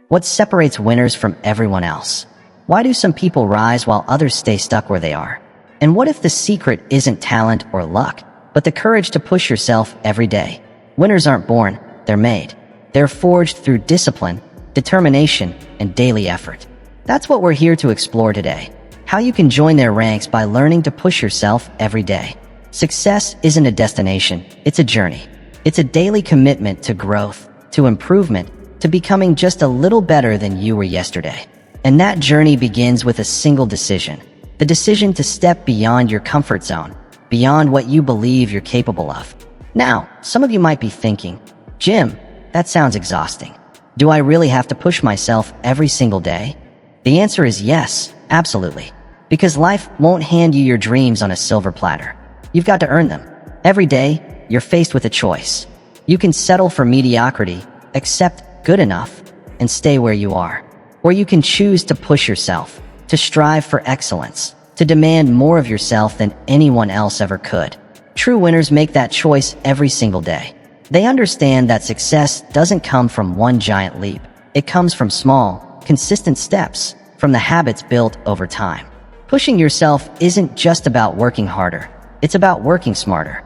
What separates winners from everyone else? Why do some people rise while others stay stuck where they are? And what if the secret isn't talent or luck, but the courage to push yourself every day? Winners aren't born, they're made. They're forged through discipline, determination, and daily effort. That's what we're here to explore today. How you can join their ranks by learning to push yourself every day. Success isn't a destination, it's a journey. It's a daily commitment to growth, to improvement, to becoming just a little better than you were yesterday. And that journey begins with a single decision. The decision to step beyond your comfort zone, beyond what you believe you're capable of. Now, some of you might be thinking, Jim, that sounds exhausting. Do I really have to push myself every single day? The answer is yes, absolutely. Because life won't hand you your dreams on a silver platter. You've got to earn them. Every day, you're faced with a choice. You can settle for mediocrity, accept good enough, and stay where you are. Or you can choose to push yourself, to strive for excellence, to demand more of yourself than anyone else ever could. True winners make that choice every single day. They understand that success doesn't come from one giant leap. It comes from small, consistent steps, from the habits built over time. Pushing yourself isn't just about working harder. It's about working smarter.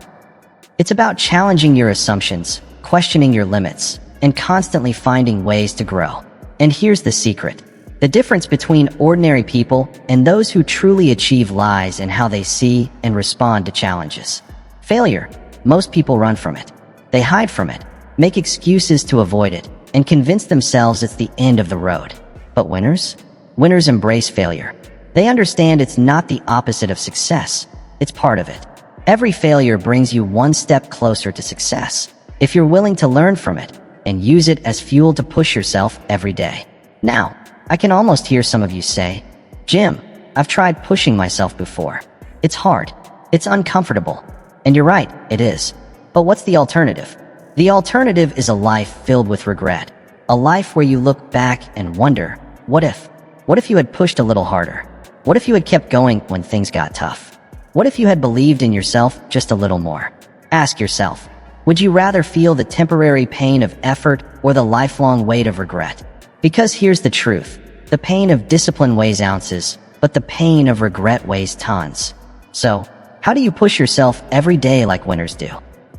It's about challenging your assumptions, questioning your limits, and constantly finding ways to grow. And here's the secret. The difference between ordinary people and those who truly achieve lies in how they see and respond to challenges. Failure. Most people run from it. They hide from it, make excuses to avoid it, and convince themselves it's the end of the road. But winners? Winners embrace failure. They understand it's not the opposite of success. It's part of it. Every failure brings you one step closer to success, if you're willing to learn from it and use it as fuel to push yourself every day. Now, I can almost hear some of you say, Jim, I've tried pushing myself before. It's hard. It's uncomfortable. And you're right, it is. But what's the alternative? The alternative is a life filled with regret. A life where you look back and wonder, what if? What if you had pushed a little harder? What if you had kept going when things got tough? What if you had believed in yourself just a little more? Ask yourself, would you rather feel the temporary pain of effort or the lifelong weight of regret? Because here's the truth. The pain of discipline weighs ounces, but the pain of regret weighs tons. So, how do you push yourself every day like winners do?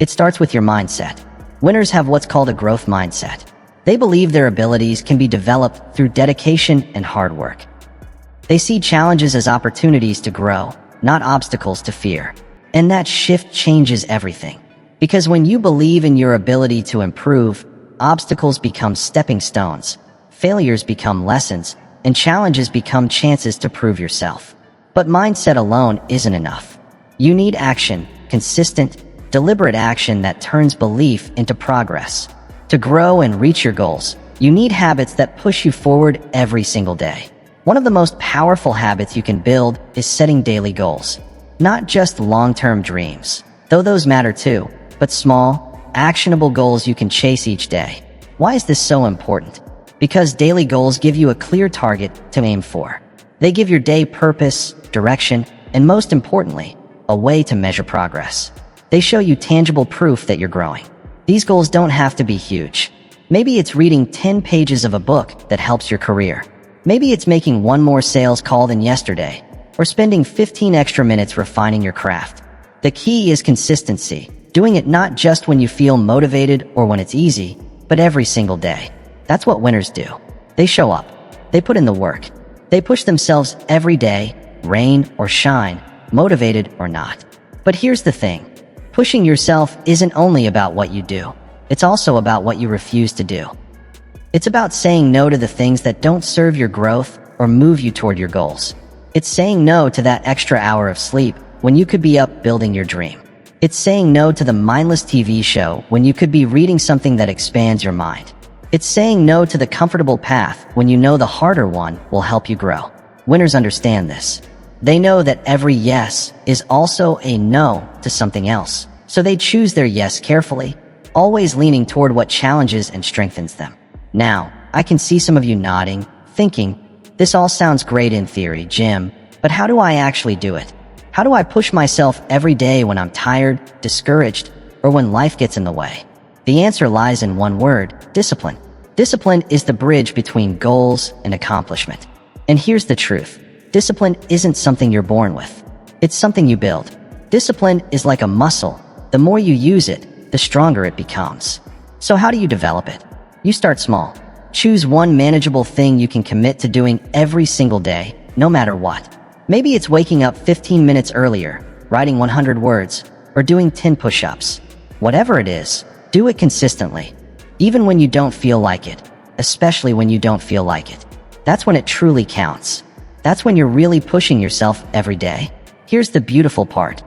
It starts with your mindset. Winners have what's called a growth mindset. They believe their abilities can be developed through dedication and hard work. They see challenges as opportunities to grow, not obstacles to fear. And that shift changes everything. Because when you believe in your ability to improve, obstacles become stepping stones, failures become lessons, and challenges become chances to prove yourself. But mindset alone isn't enough. You need action, consistent, deliberate action that turns belief into progress. To grow and reach your goals, you need habits that push you forward every single day. One of the most powerful habits you can build is setting daily goals. Not just long-term dreams, though those matter too, but small, actionable goals you can chase each day. Why is this so important? Because daily goals give you a clear target to aim for. They give your day purpose, direction, and most importantly, a way to measure progress. They show you tangible proof that you're growing. These goals don't have to be huge. Maybe it's reading 10 pages of a book that helps your career. Maybe it's making one more sales call than yesterday, or spending 15 extra minutes refining your craft. The key is consistency, doing it not just when you feel motivated or when it's easy, but every single day. That's what winners do. They show up. They put in the work. They push themselves every day, rain or shine, motivated or not. But here's the thing. Pushing yourself isn't only about what you do. It's also about what you refuse to do. It's about saying no to the things that don't serve your growth or move you toward your goals. It's saying no to that extra hour of sleep when you could be up building your dream. It's saying no to the mindless TV show when you could be reading something that expands your mind. It's saying no to the comfortable path when you know the harder one will help you grow. Winners understand this. They know that every yes is also a no to something else. So they choose their yes carefully, always leaning toward what challenges and strengthens them. Now, I can see some of you nodding, thinking, this all sounds great in theory, Jim, but how do I actually do it? How do I push myself every day when I'm tired, discouraged, or when life gets in the way? The answer lies in one word: discipline. Discipline is the bridge between goals and accomplishment. And here's the truth. Discipline isn't something you're born with. It's something you build. Discipline is like a muscle. The more you use it, the stronger it becomes. So how do you develop it? You start small. Choose one manageable thing you can commit to doing every single day, no matter what. Maybe it's waking up 15 minutes earlier, writing 100 words, or doing 10 push-ups. Whatever it is, do it consistently. Even when you don't feel like it, especially when you don't feel like it. That's when it truly counts. That's when you're really pushing yourself every day. Here's the beautiful part.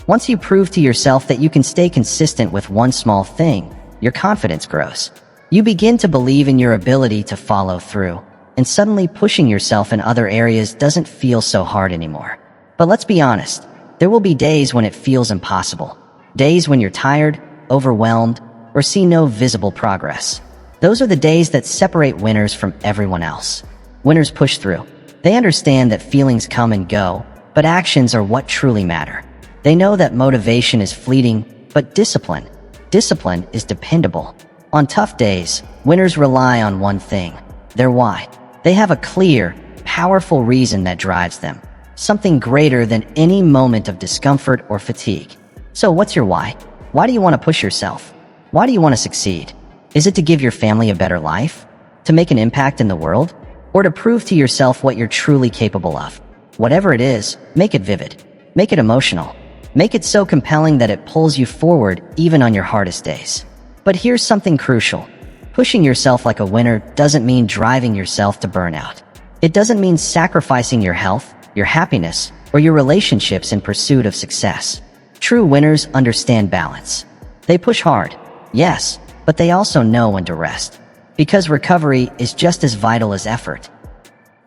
Once you prove to yourself that you can stay consistent with one small thing, your confidence grows. You begin to believe in your ability to follow through, and suddenly pushing yourself in other areas doesn't feel so hard anymore. But let's be honest, there will be days when it feels impossible. Days when you're tired, overwhelmed, or see no visible progress. Those are the days that separate winners from everyone else. Winners push through. They understand that feelings come and go, but actions are what truly matter. They know that motivation is fleeting, but discipline is dependable. On tough days, winners rely on one thing, their why. They have a clear, powerful reason that drives them. Something greater than any moment of discomfort or fatigue. So what's your why? Why do you want to push yourself? Why do you want to succeed? Is it to give your family a better life? To make an impact in the world? Or to prove to yourself what you're truly capable of? Whatever it is, make it vivid. Make it emotional. Make it so compelling that it pulls you forward even on your hardest days. But here's something crucial. Pushing yourself like a winner doesn't mean driving yourself to burnout. It doesn't mean sacrificing your health, your happiness, or your relationships in pursuit of success. True winners understand balance. They push hard, yes, but they also know when to rest. Because recovery is just as vital as effort.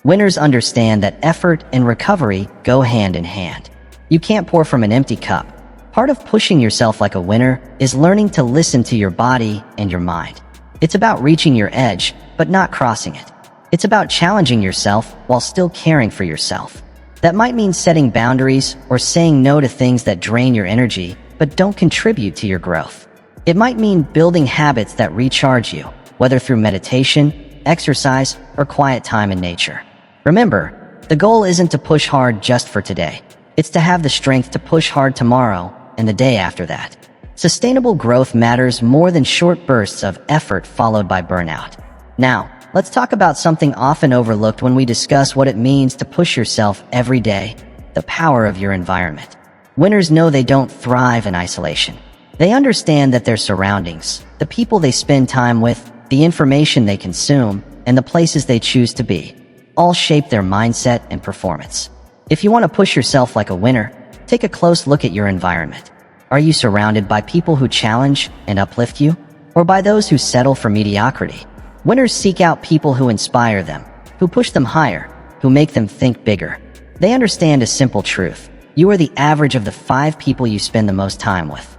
Winners understand that effort and recovery go hand in hand. You can't pour from an empty cup. Part of pushing yourself like a winner is learning to listen to your body and your mind. It's about reaching your edge, but not crossing it. It's about challenging yourself while still caring for yourself. That might mean setting boundaries or saying no to things that drain your energy, but don't contribute to your growth. It might mean building habits that recharge you, whether through meditation, exercise, or quiet time in nature. Remember, the goal isn't to push hard just for today. It's to have the strength to push hard tomorrow and the day after that. Sustainable growth matters more than short bursts of effort followed by burnout. Now, let's talk about something often overlooked when we discuss what it means to push yourself every day: the power of your environment. Winners know they don't thrive in isolation. They understand that their surroundings, the people they spend time with, the information they consume, and the places they choose to be, all shape their mindset and performance. If you want to push yourself like a winner, take a close look at your environment. Are you surrounded by people who challenge and uplift you, or by those who settle for mediocrity? Winners seek out people who inspire them, who push them higher, who make them think bigger. They understand a simple truth. You are the average of the 5 people you spend the most time with.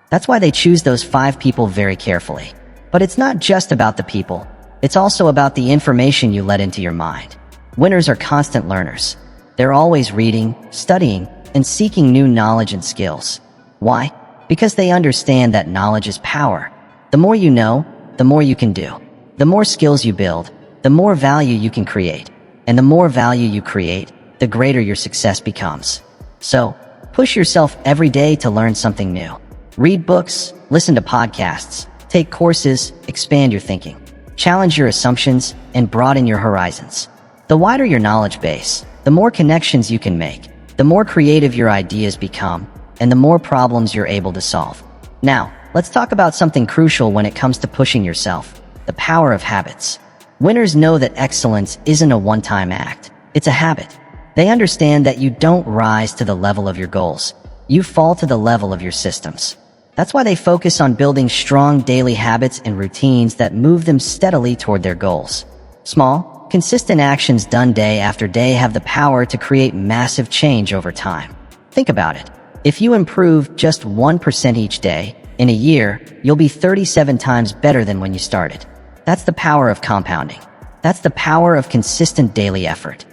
That's why they choose those 5 people very carefully. But it's not just about the people. It's also about the information you let into your mind. Winners are constant learners. They're always reading, studying, and seeking new knowledge and skills. Why? Because they understand that knowledge is power. The more you know, the more you can do. The more skills you build, the more value you can create. And the more value you create, the greater your success becomes. So, push yourself every day to learn something new. Read books, listen to podcasts, take courses, expand your thinking. Challenge your assumptions, and broaden your horizons. The wider your knowledge base, the more connections you can make, the more creative your ideas become, and the more problems you're able to solve. Now, let's talk about something crucial when it comes to pushing yourself: the power of habits. Winners know that excellence isn't a one-time act. It's a habit. They understand that you don't rise to the level of your goals. You fall to the level of your systems. That's why they focus on building strong daily habits and routines that move them steadily toward their goals. Small, consistent actions done day after day have the power to create massive change over time. Think about it. If you improve just 1% each day, in a year, you'll be 37 times better than when you started. That's the power of compounding. That's the power of consistent daily effort.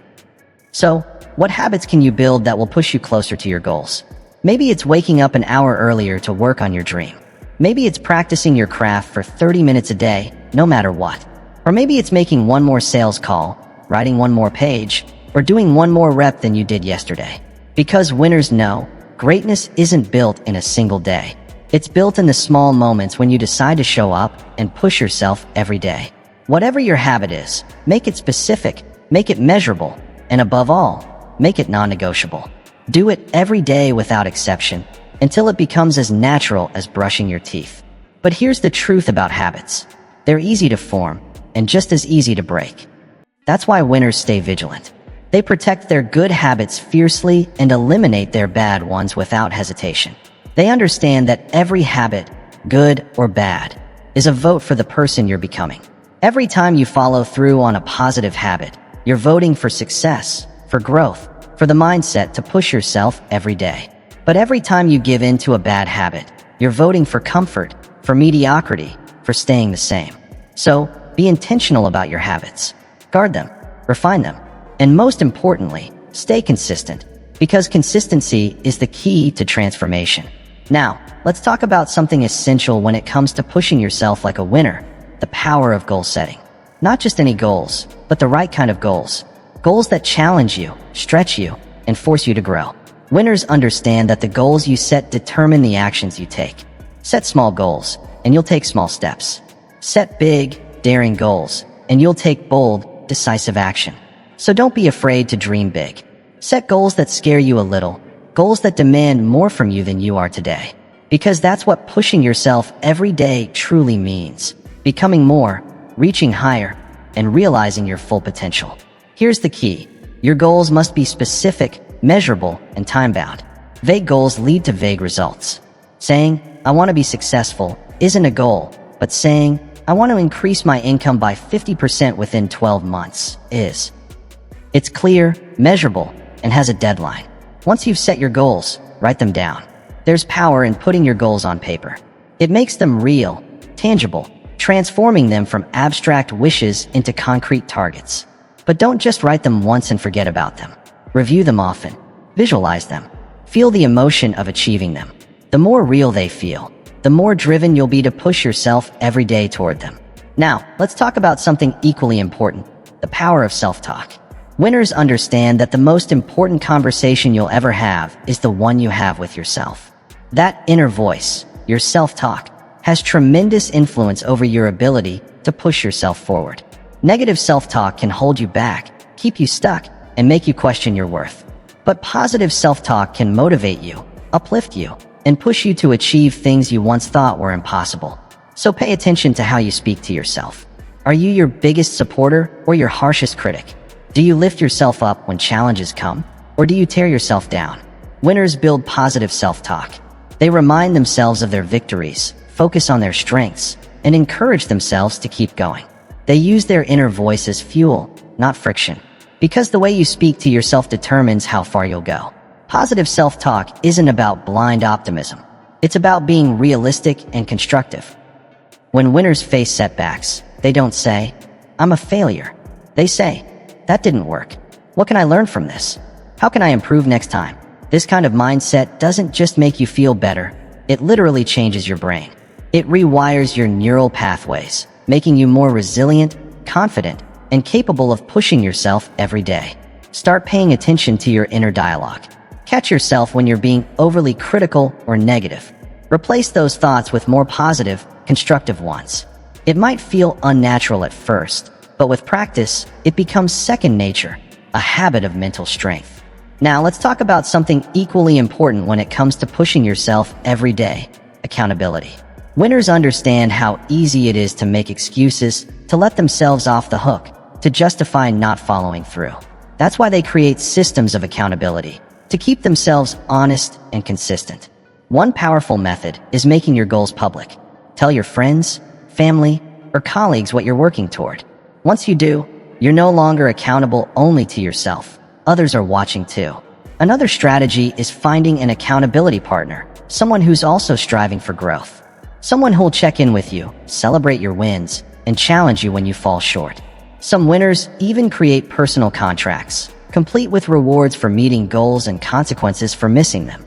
So, what habits can you build that will push you closer to your goals? Maybe it's waking up an hour earlier to work on your dream. Maybe it's practicing your craft for 30 minutes a day, no matter what. Or maybe it's making one more sales call, writing one more page, or doing one more rep than you did yesterday. Because winners know, greatness isn't built in a single day. It's built in the small moments when you decide to show up and push yourself every day. Whatever your habit is, make it specific, make it measurable, and above all, make it non-negotiable. Do it every day without exception, until it becomes as natural as brushing your teeth. But here's the truth about habits. They're easy to form, and just as easy to break. That's why winners stay vigilant. They protect their good habits fiercely and eliminate their bad ones without hesitation. They understand that every habit, good or bad, is a vote for the person you're becoming. Every time you follow through on a positive habit, you're voting for success, for growth, for the mindset to push yourself every day. But every time you give in to a bad habit, you're voting for comfort, for mediocrity, for staying the same. So, be intentional about your habits. Guard them, refine them, and most importantly, stay consistent, because consistency is the key to transformation. Now, let's talk about something essential when it comes to pushing yourself like a winner: the power of goal setting. Not just any goals, but the right kind of goals. Goals that challenge you, stretch you, and force you to grow. Winners understand that the goals you set determine the actions you take. Set small goals, and you'll take small steps. Set big, daring goals, and you'll take bold, decisive action. So don't be afraid to dream big. Set goals that scare you a little, goals that demand more from you than you are today. Because that's what pushing yourself every day truly means. Becoming more, reaching higher, and realizing your full potential. Here's the key. Your goals must be specific, measurable, and time-bound. Vague goals lead to vague results. Saying, "I want to be successful," isn't a goal, but saying, "I want to increase my income by 50% within 12 months is." It's clear, measurable, and has a deadline. Once you've set your goals, write them down. There's power in putting your goals on paper. It makes them real, tangible, transforming them from abstract wishes into concrete targets. But don't just write them once and forget about them. Review them often. Visualize them. Feel the emotion of achieving them. The more real they feel, the more driven you'll be to push yourself every day toward them. Now, let's talk about something equally important: the power of self-talk. Winners understand that the most important conversation you'll ever have is the one you have with yourself. That inner voice, your self-talk, has tremendous influence over your ability to push yourself forward. Negative self-talk can hold you back, keep you stuck, and make you question your worth. But positive self-talk can motivate you, uplift you, and push you to achieve things you once thought were impossible. So pay attention to how you speak to yourself. Are you your biggest supporter or your harshest critic? Do you lift yourself up when challenges come, or do you tear yourself down? Winners build positive self-talk. They remind themselves of their victories, focus on their strengths, and encourage themselves to keep going. They use their inner voice as fuel, not friction. Because the way you speak to yourself determines how far you'll go. Positive self-talk isn't about blind optimism. It's about being realistic and constructive. When winners face setbacks, they don't say, "I'm a failure." They say, "That didn't work. What can I learn from this? How can I improve next time?" This kind of mindset doesn't just make you feel better, it literally changes your brain. It rewires your neural pathways, making you more resilient, confident, and capable of pushing yourself every day. Start paying attention to your inner dialogue. Catch yourself when you're being overly critical or negative. Replace those thoughts with more positive, constructive ones. It might feel unnatural at first, but with practice, it becomes second nature, a habit of mental strength. Now, let's talk about something equally important when it comes to pushing yourself every day: accountability. Winners understand how easy it is to make excuses, to let themselves off the hook, to justify not following through. That's why they create systems of accountability, to keep themselves honest and consistent. One powerful method is making your goals public. Tell your friends, family, or colleagues what you're working toward. Once you do, you're no longer accountable only to yourself. Others are watching too. Another strategy is finding an accountability partner, someone who's also striving for growth. Someone who'll check in with you, celebrate your wins, and challenge you when you fall short. Some winners even create personal contracts, complete with rewards for meeting goals and consequences for missing them.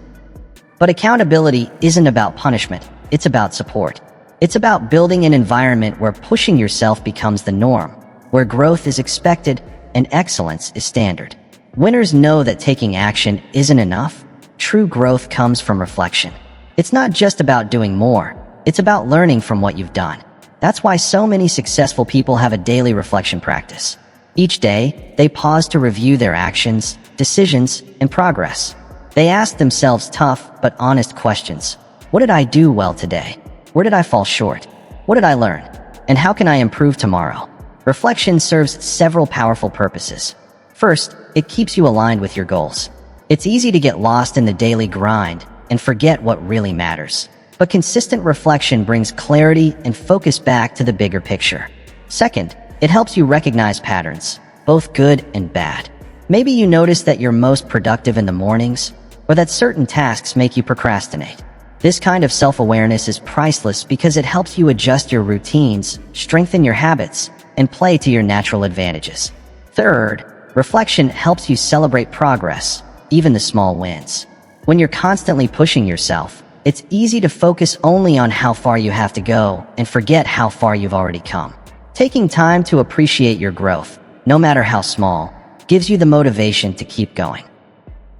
But accountability isn't about punishment, It's about support. It's about building an environment where pushing yourself becomes the norm, where growth is expected and excellence is standard. Winners know that taking action isn't enough. True growth comes from reflection. It's not just about doing more. It's about learning from what you've done. That's why so many successful people have a daily reflection practice. Each day, they pause to review their actions, decisions, and progress. They ask themselves tough but honest questions. What did I do well today? Where did I fall short? What did I learn? And how can I improve tomorrow? Reflection serves several powerful purposes. First, it keeps you aligned with your goals. It's easy to get lost in the daily grind and forget what really matters. But consistent reflection brings clarity and focus back to the bigger picture. Second, it helps you recognize patterns, both good and bad. Maybe you notice that you're most productive in the mornings, or that certain tasks make you procrastinate. This kind of self-awareness is priceless because it helps you adjust your routines, strengthen your habits, and play to your natural advantages. Third, reflection helps you celebrate progress, even the small wins. When you're constantly pushing yourself, it's easy to focus only on how far you have to go and forget how far you've already come. Taking time to appreciate your growth, no matter how small, gives you the motivation to keep going.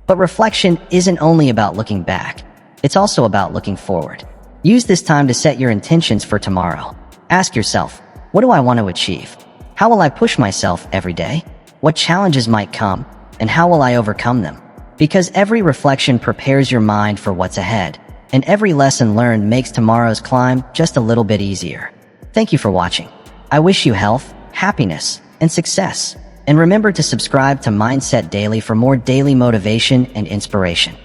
But reflection isn't only about looking back. It's also about looking forward. Use this time to set your intentions for tomorrow. Ask yourself, what do I want to achieve? How will I push myself every day? What challenges might come, and how will I overcome them? Because every reflection prepares your mind for what's ahead, and every lesson learned makes tomorrow's climb just a little bit easier. Thank you for watching. I wish you health, happiness, and success. And remember to subscribe to Mindset Daily for more daily motivation and inspiration.